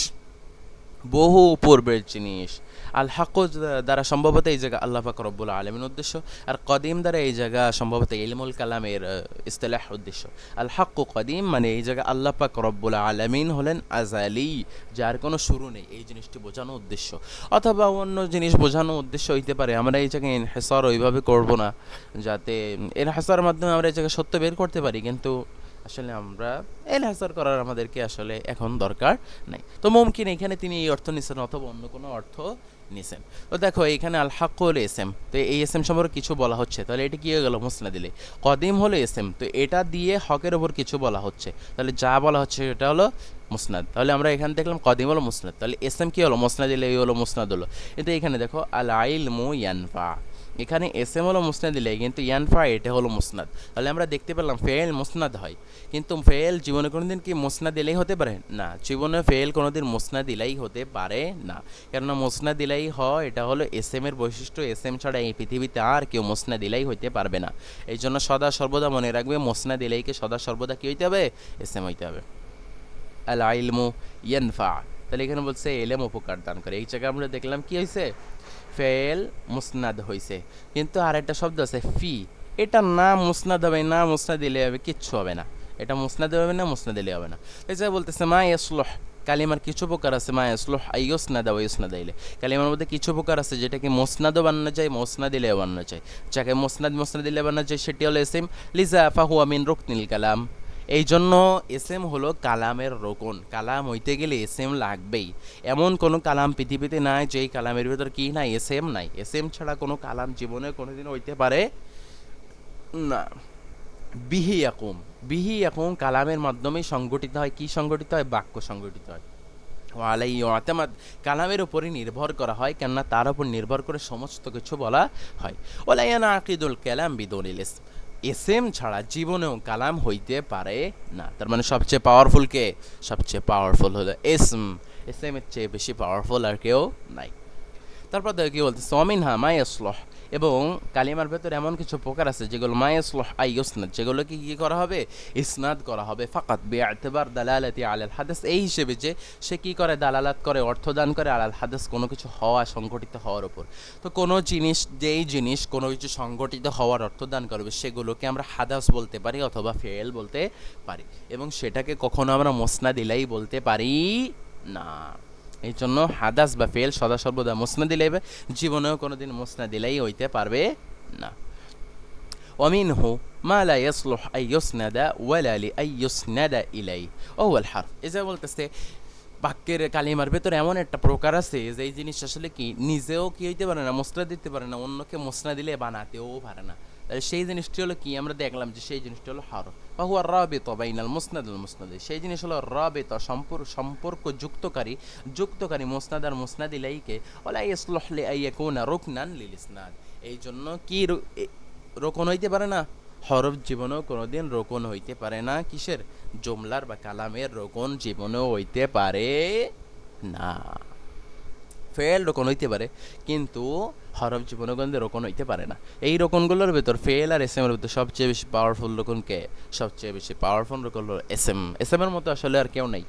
বহু পূর্বের জিনিস। আল হাক্কু দ্বারা সম্ভবত এই জায়গা আল্লাহ পাক রব্বুল আলামিন উদ্দেশ্য, আর কদিম দ্বারা এই জায়গা সম্ভবত ইলমুল কালামের ইস্তিলাহ উদ্দেশ্য। আল হাক্কু কদিম মানে এই জায়গা আল্লাহ পাক রব্বুল আলামিন হলেন আজালি, যার কোনো শুরু নেই, এই জিনিসটি বোঝানো উদ্দেশ্য। অথবা অন্য জিনিস বোঝানো উদ্দেশ্য হইতে পারে। আমরা এই জায়গায় ইনহিসার ওইভাবে করব না যাতে ইনহিসারের মাধ্যমে আমরা এই জায়গায় সত্য বের করতে পারি, কিন্তু আসলে আমরা এনহাসার করার আমাদেরকে আসলে এখন দরকার নাই। তো মুমকিন এখানে তিনি এই অর্থ নিছেন অথবা অন্য কোনো অর্থ নিছেন। তো দেখো এখানে আল হাক্কু হলো এসএম, তো এই এসএম সম্পর্কে কিছু বলা হচ্ছে, তাহলে এটা কি হয়ে গেল মুসনাদ দিলে। কদিম হলো এসএম, তো এটা দিয়ে হকের ওপর কিছু বলা হচ্ছে, তাহলে যা বলা হচ্ছে এটা হলো মুসনাদ। তাহলে আমরা এখানে দেখলাম কদিম হলো মুসনাদ, তাহলে এসএম কি হলো মুসনাদ দিলে, এই হলো মুসনাদ হলো। কিন্তু এখানে দেখো আল ইলমু ইয়ানফা, এখানে এসএম হলো মুসনাদ দিলে কিন্তু ইয়ানফা এটা হলো মুসনাদ। তাহলে আমরা দেখতে পেলাম ফেল মুসনাদ হয়, কিন্তু ফেল জীবনে কোনোদিন কি মুসনাদ দিলেই হতে পারে না, জীবনে ফেল কোনোদিন মুসনাদ দিলাই হতে পারে না। কেননা মুসনাদ দিলাই হয় এটা হলো এসএম এর বৈশিষ্ট্য, এসএম ছাড়া এই পৃথিবীতে আর কেউ মুসনাদ দিলাই হইতে পারবে না। এই জন্য সদা সর্বদা মনে রাখবে মুসনাদ দিলাইকে সদা সর্বদা কি হইতে হবে, এসএম হইতে হবে। আল ইলমু ইয়ানফা, তাহলে এখানে বলছে এলেম উপকার দান করে। এই জায়গায় আমরা দেখলাম কি হয়েছে, ফেল মুসনাদ হয়েছে, কিন্তু আর একটা শব্দ আছে ফি, এটা না মুসনাদ হবে না মুসনাদ দিলে হবে, কিচ্ছু হবে না, এটা মুসনাদ হবে না মুসনাদ দিলে হবে না। এই যে বলতেছে মা ইয়াসলুহ, কালিমার কিছু প্রকার আছে মা ইয়াসলুহ আইয়ুসনাদা ওয়া ইউসনাদা ইলাই, কালিমার মধ্যে কিছু প্রকার আছে যেটাকে মুসনাদও বানানো যায় মুসনাদ দিলেও বানানো যায়। যাকে মুসনাদ মুসনাদ দিলে বানানো যায় সেটি হলো এসএম, লিজা ফাহুয়া মিন রুকনিল কালাম। এই জন্য এসএম হলো কালামের রোকন, কালাম হইতে গেলে এসএম লাগবেই। এমন কোনো কালাম পৃথিবীতে নাই যেই কালামের ভিতর কি নাই, এসএম নাই। এসএম ছাড়া কোনো কালাম জীবনে কোনোদিন হইতে পারে না। বিহি ইয়াকুম, বিহি ইয়াকুম কালামের মাধ্যমেই সংগঠিত হয়, কি সংগঠিত হয়, বাক্য সংগঠিত হয়। ওয়ালাই ইউতামাদ, কালামের উপরই নির্ভর করা হয়, কেননা তার উপর নির্ভর করে সমস্ত কিছু বলা হয়। ওয়ালাইয়ানা আকিদুল কালাম বিদুনিল ইসম, এসএম ছাড়া জীবনেও কালাম হইতে পারে না। তার মানে সবচেয়ে পাওয়ারফুল কে, সবচেয়ে পাওয়ারফুল হলো এসম, এসএম এর চেয়ে বেশি পাওয়ারফুল আর কেউ নাই। তারপর দেখো কি বলতে সমিনহা মায়াসলহ, এবং কালিমার ভেতর এমন কিছু প্রকার আছে যেগুলো মায়াসলহ আই ইসনাদ, যেগুলোকে কি করা হবে, ইসনাদ করা হবে। ফাকাত বিআতিবার দালালাতি আলাল হাদাস, এই হিসেবে যে সে কি করে, দালালাত করে, অর্থদান করে আলাল হাদাস, কোনো কিছু হওয়া সংঘটিত হওয়ার উপর। তো কোনো জিনিস, যেই জিনিস কোনো কিছু সংঘটিত হওয়ার অর্থদান করবে সেগুলোকে আমরা হাদাস বলতে পারি অথবা ফেল বলতে পারি, এবং সেটাকে কখনো আমরা মুসনাদ ইলাই বলতে পারি না। এই জন্য হাদাস বা ফেল সদা সর্বদা মুসনাদ ইলাই, জীবনেও কোনোদিন মুসনাদ ইলাই হইতে পারবে না। ওয়ামিনহু মা লা ইয়াসলুহ আন ইউসনাদা ওয়ালা লিআন ইউসনাদা ইলাই ওয়াল হারফ, এই যে বলতেছে বাক্যের কালিমার ভেতরে এমন একটা প্রকার আছে যে এই জিনিস আসলে কি নিজেও কি হইতে পারে না, মুসনাদ দিতে পারে না, অন্যকে মুসনাদ দিলে বানাতেও পারে না। তাহলে সেই জিনিসটি হলো কি, আমরা দেখলাম যে সেই জিনিসটি হলো হরফ। বা হুয়া রাবিতা বাইনাল মুসনাদ আল মুসনাদ, সেই জিনিস হলো রাবিতা, সম্পর্ক যুক্তকারী, যুক্তকারী মুসনাদ আর মুসনাদ ইলাইকে। ওয়ালা ইয়াসলুহ লিআন ইয়াকুনা রুকনান লিল ইসনাদ, এই জন্য কি রোকন হইতে পারে না, হরফ জীবনেও কোনোদিন রোকন হইতে পারে না। কিসের, জুমলার বা কালামের রোকন জীবনেও হইতে পারে না। ফেল রোকন হইতে পারে কিন্তু হরফ জীবনে কোনোদিন রোকন হইতে পারে না। এই রোকনগুলোর ভেতর ফেল আর এসএম এর ভিতর সবচেয়ে বেশি পাওয়ারফুল রোকন কে, সবচেয়ে বেশি পাওয়ারফুল রোকন হলো এসএম, এসএম এর মতো আসলে আর কেউ নাই।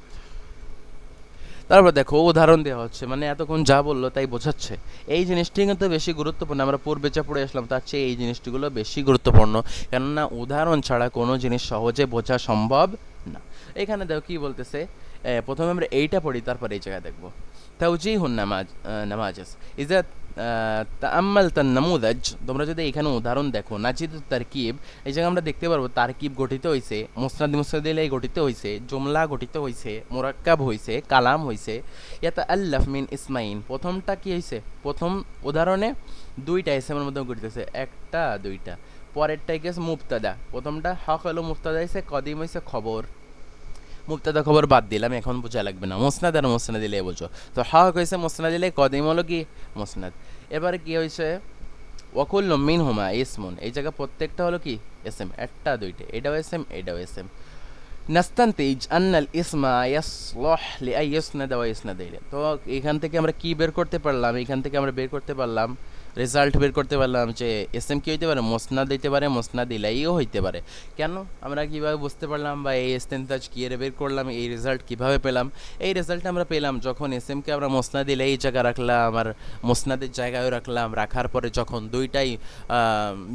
তারপর দেখো উদাহরণ দেওয়া হচ্ছে, মানে এতক্ষণ যা বললো তাই বোঝাচ্ছে। এই জিনিসটি কিন্তু বেশি গুরুত্বপূর্ণ, আমরা পূর্বে যা পড়ে আসলাম তার চেয়ে এই জিনিসটিগুলো বেশি গুরুত্বপূর্ণ, কেননা উদাহরণ ছাড়া কোনো জিনিস সহজে বোঝা সম্ভব না। এখানে দেখো কি বলতেছে, প্রথমে আমরা এইটা পড়ি তারপর এই জায়গায় দেখবো। তাওজিহুন নামাজ, নামাজেস ইজা তাআম্মালতান নামুযাজ, তোমরা যদি এখানে উদাহরণ দেখো, নাজিদু তারকিব, এই জায়গায় আমরা দেখতে পারবো তারকিব গঠিত হইছে, মুসনাদ মুসনাদ ইলাইহি গঠিত হইছে, জুমলা গঠিত হইছে, মুরাক্কাব হইছে, কালাম হইছে। ইয়াতাআল্লাফ মিন ইসমাইন, প্রথমটা কি হইছে, প্রথম উদাহরণে দুইটা ইসমের মধ্যে গঠিত হইছে, একটা দুইটা। পরেরটাই গেছে মুবতাদা, প্রথমটা হক হলো মুবতাদা হইছে, কদিম হইছে খবর। মুবতাদা খবর বাদ দিলাম, এখন বোঝা লাগবে না, মুসনাদ আর মুসনাদ দিলে বোঝো। তো হক হয়েছে মুসনাদ দিলে, কদিম হলো কি মুসনাদ। এবারে কি হয়েছে, ওয়াকুল্লু মিনহুমা ইসমুন, এই জায়গা প্রত্যেকটা হলো কি এসএম, একটা দুইটা, এটাও এসএম এটাও এসএম। নাস্তান্তিজ আন্নাল ইসমা ইয়াসলুহ লিআই ইউসনাদা ওয়া ইউসনাদা ইলাইহি, তো এখান থেকে আমরা কি বের করতে পারলাম, এখান থেকে আমরা বের করতে পারলাম, রেজাল্ট বের করতে পারলাম যে এসএম কি হইতে পারে, মুসনাদ হইতে পারে, মুসনাদ ইলাইহিও হইতে পারে। কেন, আমরা কিভাবে বুঝতে পারলাম, বা এই ইস্তেনতাজ কি এর বের করলাম, এই রেজাল্ট কিভাবে পেলাম? এই রেজাল্ট আমরা পেলাম যখন এসএমকে আমরা মুসনাদ ইলাইহি জায়গা রাখলাম আর মুসনাদের জায়গায়ও রাখলাম, রাখার পরে যখন দুইটাই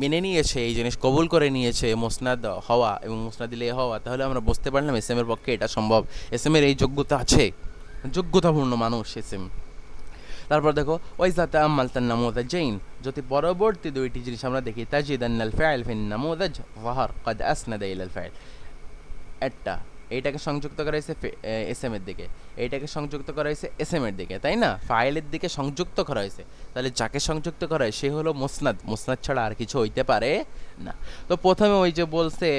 মেনে নিয়েছে, এই জিনিস কবুল করে নিয়েছে, মুসনাদ হওয়া এবং মুসনাদ ইলাইহি হওয়া, তাহলে আমরা বুঝতে পারলাম এসএম এর পক্ষে এটা সম্ভব, এসএম এর এই যোগ্যতা আছে, যোগ্যতাপূর্ণ মানুষ এসএম। তারপর দেখো ওয়াইজা তাআম্মালতান নামুযাজাইন, যদি পরবর্তী দুইটি জিনিস আমরা দেখি, তাজিদান্নাল ফাইল ফিন নামুযাজ যাহার ক্বাদ আসনাদা ইলাল ফাইল, একটা এইটাকে সংযুক্ত করা হয়েছে এসএম এর দিকে, এইটাকে সংযুক্ত করা হয়েছে এসএম এর দিকে, তাই না, ফাইলের দিকে সংযুক্ত করা হয়েছে, তাহলে যাকে সংযুক্ত করা হয় সে হলো মুসনাদ, মুসনাদ ছাড়া আর কিছু হইতে পারে না। তো প্রথমে ওই যে বলছে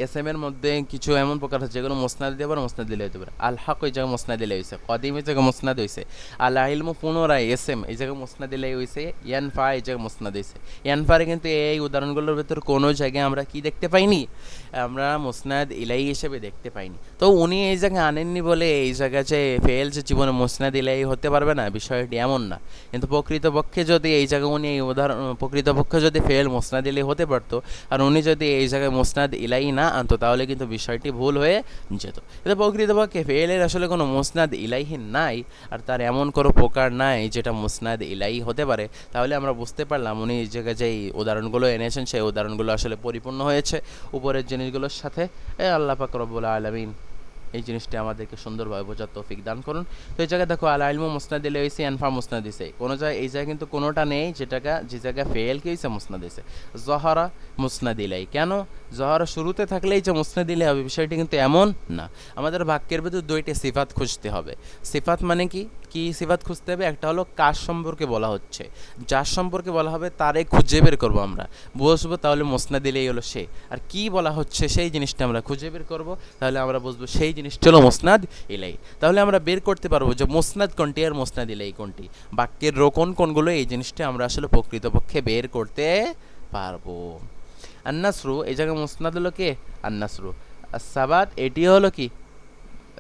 এসএম এর মধ্যে কিছু এমন প্রকার আছে যেগুলো মুসনাদ দিতে পারে, মুসনাদ দিলে হতে পারে। আল হক ওই জায়গায় মুসনাদ দিলে হয়েছে, কদিম এই জায়গায় মুসনাদ হয়েছে, আল ইলমু পুনরায় এসএম এই জায়গায় মুসনাদ দিলে হয়েছে, ইয়ানফা এই জায়গায় মুসনাদ হয়েছে। ইয়ানফারে কিন্তু এই উদাহরণগুলোর ভেতর কোনো জায়গায় আমরা কি দেখতে পাইনি, আমরা মুসনাদ ইলাইহি হিসেবে দেখতে পাইনি। তো উনি এই জায়গায় আনেননি বলে এই জায়গায় যে ফেল যে জীবনে মুসনাদ ইলাইহি হতে পারবে না, বিষয়টি এমন না। কিন্তু প্রকৃতপক্ষে যদি এই জায়গায় উনি এই উদাহরণ, প্রকৃতপক্ষে যদি ফেল মুসনাদ ইলাইহি হতে পারতো আর উনি যদি এই জায়গায় মুসনাদ ইলাইহি না আনতো, তাহলে কিন্তু বিষয়টি ভুল হয়ে যেত। এটা প্রকৃতপক্ষে ফেলের আসলে কোনো মুসনাদ ইলাইহি নাই, আর তার এমন কোনো প্রকার নাই যেটা মুসনাদ ইলাইহি হতে পারে। তাহলে আমরা বুঝতে পারলাম উনি এই জায়গায় যেই উদাহরণগুলো এনেছেন সেই উদাহরণগুলো আসলে পরিপূর্ণ হয়েছে উপরের জিনিসগুলোর সাথে। আল্লাহ পাক রব্বুল আলামিন এই জিনিসটি আমাদেরকে সুন্দরভাবে বোঝার তৌফিক দান করুন। তো এই জায়গায় দেখো আল ইলমু মুসনাদ দিলে হয়েছে, ইয়ানফা মুসনাদ দিছে, কোনো জায়গায় এই জায়গায় কিন্তু কোনোটা নেই যেটাকে, যে জায়গায় ফেল কি হয়েছে মুসনাদ দিছে। জহরা মুসনাদ ইলাইহি, কেন জহরা শুরুতে থাকলেই যে মুসনাদ ইলাইহি হবে বিষয়টি কিন্তু এমন না। আমাদের বাক্যের ভিতর দুইটি সিফাত খুঁজতে হবে। সিফাত মানে কি, কি সিফাত খুঁজতে হবে, একটা হলো কার সম্পর্কে বলা হচ্ছে, যার সম্পর্কে বলা হবে তারে খুঁজে বের করবো, আমরা বুঝবো তাহলে মুসনাদ ইলাইহি হলো সে, আর কি বলা হচ্ছে সেই জিনিসটা আমরা খুঁজে বের করবো, তাহলে আমরা বুঝবো সেই জিনিসটা হলো মুসনাদ ইলাইহি। তাহলে আমরা বের করতে পারবো যে মুসনাদ কোনটি আর মুসনাদ ইলাইহি কোনটি, বাক্যের রোকন কোনগুলো, এই জিনিসটা আমরা আসলে প্রকৃতপক্ষে বের করতে পারবো। আন্নাসরু এই জায়গায় মুসনাদ হলো কে, আন্নাসরু। আর সাবাত এটি হলো কি,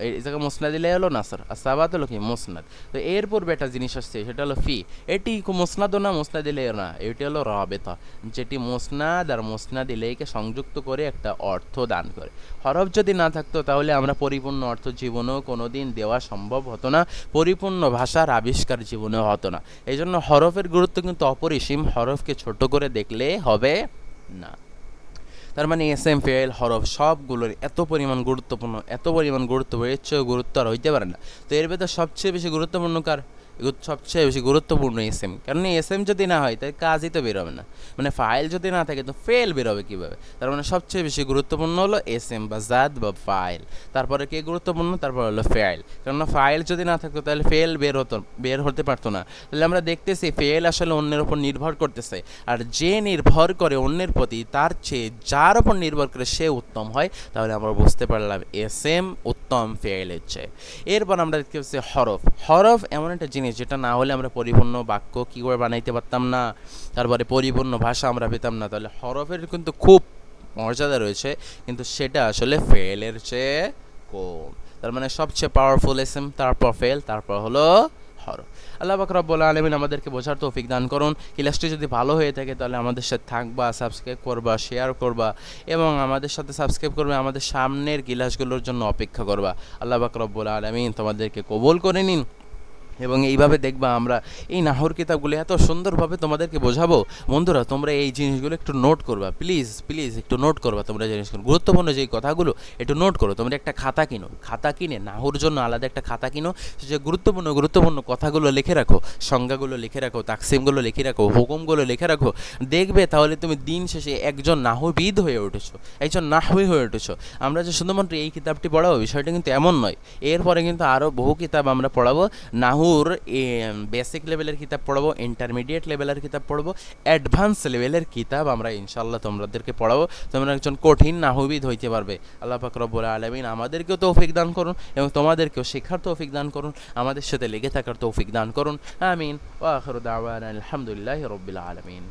এই জায়গায় মুসনাদ দিলে হলো নাসর, আর সাবাত হলো কি মুসনাদ। তো এর পূর্বে একটা জিনিস আসছে সেটা হলো ফি, এটি মুসনাদও না মুসনাদ ইলাইহি না, এটি হলো রাবিতা, যেটি মুসনাদ আর মুসনাদ ইলাইহিকে সংযুক্ত করে একটা অর্থ দান করে। হরফ যদি না থাকতো তাহলে আমরা পরিপূর্ণ অর্থ জীবনেও কোনোদিন দেওয়া সম্ভব হতো না, পরিপূর্ণ ভাষার আবিষ্কার জীবনেও হতো না। এই জন্য হরফের গুরুত্ব কিন্তু অপরিসীম, হরফকে ছোট করে দেখলে হবে না। তার মানে এসএম ফেল হরফ সবগুলোর এত পরিমাণ গুরুত্বপূর্ণ, এত পরিমাণ গুরুত্বপূর্ণ, এর চেয়েও গুরুত্ব আর হইতে পারে না। তো এর ভেতর সবচেয়ে বেশি গুরুত্বপূর্ণ কার, সবচেয়ে বেশি গুরুত্বপূর্ণ এসএম, কারণ এসএম যদি না হয় তাই কাজই তো বেরোবে না, মানে ফাইল যদি না থাকে তো ফেল বেরোবে কীভাবে। তার মানে সবচেয়ে বেশি গুরুত্বপূর্ণ হলো এসএম বা জাত বা ফাইল, তারপরে কে গুরুত্বপূর্ণ, তারপর হলো ফেল, কেননা ফাইল যদি না থাকতো তাহলে ফেল বের হতে পারতো না। তাহলে আমরা দেখতেছি ফেল আসলে অন্যের ওপর নির্ভর করতেছে, আর যে নির্ভর করে অন্যের প্রতি তার চেয়ে যার ওপর নির্ভর করে সে উত্তম হয়, তাহলে আমরা বুঝতে পারলাম এসএম উত্তম ফেলের চেয়ে। এরপর আমরা দেখতে পাচ্ছি হরফ। হরফ এমন একটা জিনিস যেটা না হলে আমরা পরিপূর্ণ বাক্য কী করে বানাইতে পারতাম না, তারপরে পরিপূর্ণ ভাষা আমরা পেতাম না। তাহলে হরফের কিন্তু খুব মর্যাদা রয়েছে, কিন্তু সেটা আসলে ফেলের চেয়ে কম। তার মানে সবচেয়ে পাওয়ারফুল এসএম, তারপর ফেল, তারপর হলো হরফ। আল্লাহ পাক রব্বুল আলামিন আমাদেরকে বোঝার তৌফিক দান করুন। ক্লাসটি যদি ভালো হয়ে থাকে তাহলে আমাদের সাথে থাকবা, সাবস্ক্রাইব করবা, শেয়ার করবা এবং আমাদের সাথে সাবস্ক্রাইব করবে, আমাদের সামনের ক্লাসগুলোর জন্য অপেক্ষা করবা। আল্লাহ পাক রব্বুল আলামিন তোমাদেরকে কবুল করে নিন। এবং এইভাবে দেখবা আমরা এই নাহর কিতাবগুলো এত সুন্দরভাবে তোমাদেরকে বোঝাবো। বন্ধুরা তোমরা এই জিনিসগুলো একটু নোট করবা, প্লিজ প্লিজ একটু নোট করবা। তোমরা জিনিসগুলো গুরুত্বপূর্ণ যেই কথাগুলো একটু নোট করো। তোমরা একটা খাতা কিনো, খাতা কিনে নাহর জন্য আলাদা একটা খাতা কিনো, যে গুরুত্বপূর্ণ গুরুত্বপূর্ণ কথাগুলো লিখে রাখো, সংজ্ঞাগুলো লিখে রাখো, তাকসিমগুলো লিখে রাখো, হুকুমগুলো লিখে রাখো। দেখবে তাহলে তুমি দিন শেষে একজন নাহবিদ হয়ে উঠেছো, একজন নাহবি হয়ে উঠেছো। আমরা যে শুধুমাত্র এই কিতাবটি পড়াবো বিষয়টা কিন্তু এমন নয়। এরপরে কিন্তু আরও বহু কিতাব আমরা পড়াবো। নাহুর বেসিক লেভেলের কিতাব পড়াবো, ইন্টারমিডিয়েট লেভেলের কিতাব পড়াবো, অ্যাডভান্স লেভেলের কিতাব আমরা ইনশাআল্লাহ তোমাদেরকে পড়াবো। তোমরা একজন কঠিন নাহবিদ হইতে পারবে। আল্লাহ পাক রব্বুল আলামিন আমাদেরকেও তৌফিক দান করুন এবং তোমাদেরকেও শেখার তৌফিক দান করুন, আমাদের সাথে লেগে থাকার তৌফিক দান করুন। আমিন। ওয়া আখিরু দাওয়ানা আলহামদুলিল্লাহি রাব্বিল আলামিন।